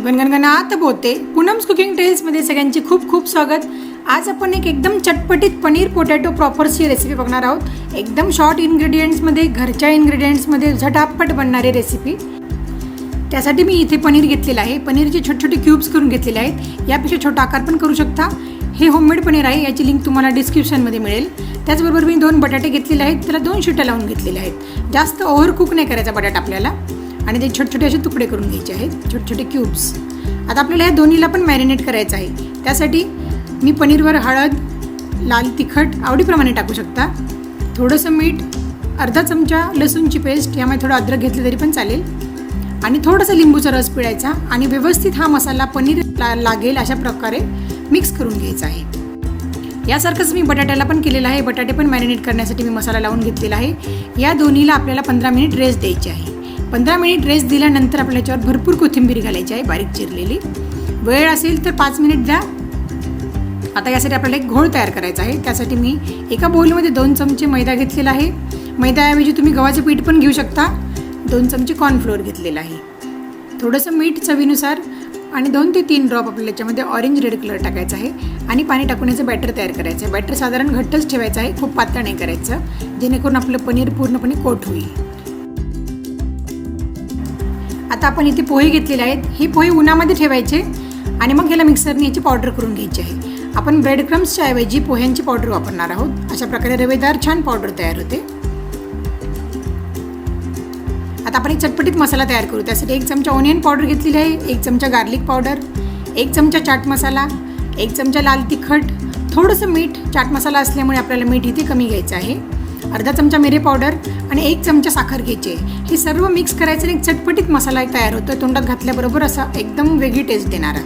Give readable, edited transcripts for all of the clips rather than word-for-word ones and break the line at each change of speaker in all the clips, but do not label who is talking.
गणगणगणात बोलते. पूनम्स कुकिंग टेल्समध्ये सगळ्यांचे खूप खूप स्वागत. आज आपण एक एकदम चटपटीत पनीर पोटॅटो प्रॉपरची रेसिपी बघणार आहोत. एकदम शॉर्ट इन्ग्रेडियंट्समध्ये, घरच्या इन्ग्रेडियंट्समध्ये झटापट बनणारी रेसिपी. त्यासाठी मी इथे पनीर घेतलेलं आहे. पनीरचे छोटे छोटे क्यूब्स करून घेतलेले आहेत. यापेक्षा छोटा आकार पण करू शकता. हे होममेड पनीर आहे. याची लिंक तुम्हाला डिस्क्रिप्शनमध्ये मिळेल. त्याचबरोबर मी 2 बटाटे घेतलेले आहेत. त्याला 2 शिट्ट्या लावून घेतलेल्या आहेत. जास्त ओव्हर कुक नाही करायचा बटाटा आपल्याला. आणि ते छोटे छोटे असे तुकडे करून घ्यायचे आहेत, छोटे छोटे क्यूब्स. आता आपल्याला ह्या दोन्हीला पण मॅरिनेट करायचं आहे. त्यासाठी मी पनीरवर हळद, लाल तिखट आवडीप्रमाणे टाकू शकता, थोडंसं मीठ, अर्धा चमचा लसूणची पेस्ट, यामध्ये थोडं अद्रक घेतलं तरी पण चालेल, आणि थोडंसं लिंबूचा रस पिळायचा आणि व्यवस्थित हा मसाला पनीर लागेल अशा प्रकारे मिक्स करून घ्यायचा आहे. यासारखंच मी बटाट्याला पण केलेलं आहे. बटाटे पण मॅरिनेट करण्यासाठी मी मसाला लावून घेतलेला आहे. या दोन्हीला आपल्याला 15 मिनिट रेस्ट द्यायची आहे. 15 मिनिट रेस्ट दिल्यानंतर आपल्या याच्यावर भरपूर कोथिंबीर घालायची आहे, बारीक चिरलेली. वेळ असेल तर 5 मिनिट द्या. आता यासाठी आपल्याला एक घोळ तयार करायचा आहे. त्यासाठी मी एका बोलमध्ये 2 चमचे मैदा घेतलेला आहे. मैद्याऐवजी तुम्ही गव्हाचं पीठ पण घेऊ शकता. 2 चमचे कॉर्नफ्लोअर घेतलेला आहे. थोडंसं मीठ चवीनुसार आणि 2 ते 3 ड्रॉप आपल्याला याच्यामध्ये ऑरेंज रेड कलर टाकायचा आहे. आणि पाणी टाकून याचं बॅटर तयार करायचं आहे. बॅटर साधारण घट्टच ठेवायचं आहे, खूप पातळ नाही करायचं, जेणेकरून आपलं पनीर पूर्णपणे कोट होईल. आता आपण इथे पोहे घेतलेले आहेत. हे पोहे उन्हामध्ये ठेवायचे आणि मग ह्याला मिक्सरने याची पावडर करून घ्यायची आहे. आपण ब्रेड क्रम्सच्या ऐवजी पोह्यांची पावडर वापरणार आहोत. अशा प्रकारे रवेदार छान पावडर तयार होते. आता आपण एक चटपटीत मसाला तयार करू. त्यासाठी 1 चमचा ऑनियन पावडर घेतलेली आहे, 1 चमचा गार्लिक पावडर, 1 चमचा चाट मसाला, 1 चमचा लाल तिखट, थोडंसं मीठ. चाट मसाला असल्यामुळे आपल्याला मीठ इथे कमी घ्यायचं आहे. अर्धा चमचा मिरे पावडर आणि 1 चमचा साखर घ्यायची आहे. हे सर्व मिक्स करायचं आणि एक चटपटीत मसाला तयार होतो. तोंडात घातल्याबरोबर असा एकदम वेगळी टेस्ट देणारा.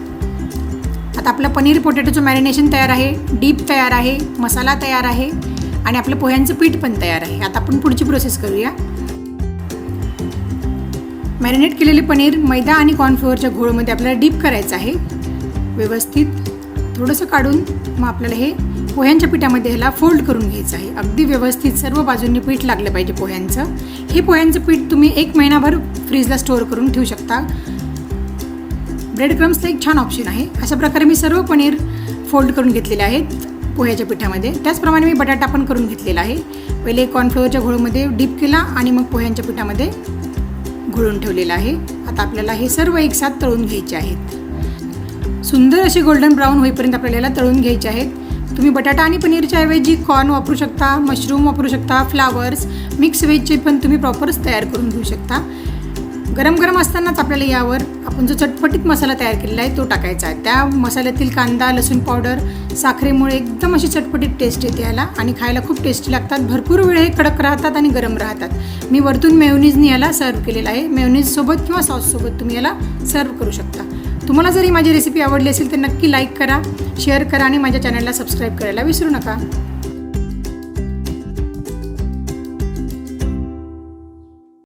आता आपलं पनीर पोटॅटोचं मॅरिनेशन तयार आहे, डीप तयार आहे, मसाला तयार आहे आणि आपलं पोह्यांचं पीठ पण तयार आहे. आता आपण पुढची प्रोसेस करूया. मॅरिनेट केलेले पनीर मैदा आणि कॉर्नफ्लोअरच्या घोळमध्ये आपल्याला डीप करायचं आहे व्यवस्थित. थोडंसं काढून मग आपल्याला हे पोह्यांच्या पिठामध्ये ह्याला फोल्ड करून घ्यायचं आहे. अगदी व्यवस्थित सर्व बाजूंनी पीठ लागलं पाहिजे पोह्यांचं. हे पोह्यांचं पीठ तुम्ही 1 महिनाभर फ्रीजला स्टोअर करून ठेवू शकता. ब्रेड क्रम्सचा एक छान ऑप्शन आहे. अशा प्रकारे मी सर्व पनीर फोल्ड करून घेतलेले आहेत पोह्याच्या पिठामध्ये. त्याचप्रमाणे मी बटाटा पण करून घेतलेला आहे. पहिले कॉर्नफ्लोअरच्या घोळमध्ये डीप केला आणि मग पोह्यांच्या पिठामध्ये घोळून ठेवलेलं आहे. आता आपल्याला हे सर्व एकसाथ तळून घ्यायचे आहेत. सुंदर असे गोल्डन ब्राऊन होईपर्यंत आपल्याला याला तळून घ्यायचे आहेत. तुम्ही बटाटा आणि पनीरच्या ऐवजी कॉर्न वापरू शकता, मशरूम वापरू शकता, फ्लावर्स, मिक्स व्हेजचे पण तुम्ही प्रॉपरच तयार करून घेऊ शकता. गरम गरम असतानाच आपल्याला यावर आपण जो चटपटीत मसाला तयार केलेला आहे तो टाकायचा आहे. त्या मसाल्यातील कांदा, लसूण पावडर, साखरेमुळे एकदम अशी चटपटीत टेस्ट येते याला आणि खायला खूप टेस्टी लागतात. भरपूर वेळ हे कडक राहतात आणि गरम राहतात. मी वरतून मेयोनीजनी याला सर्व केलेला आहे. मेयोनीजसोबत किंवा सॉससोबत तुम्ही याला सर्व करू शकता. तुम्हाला जर ही माझी रेसिपी आवडली असेल तर नक्की लाईक करा, शेअर करा आणि माझ्या चॅनलला सबस्क्राईब करायला विसरू नका.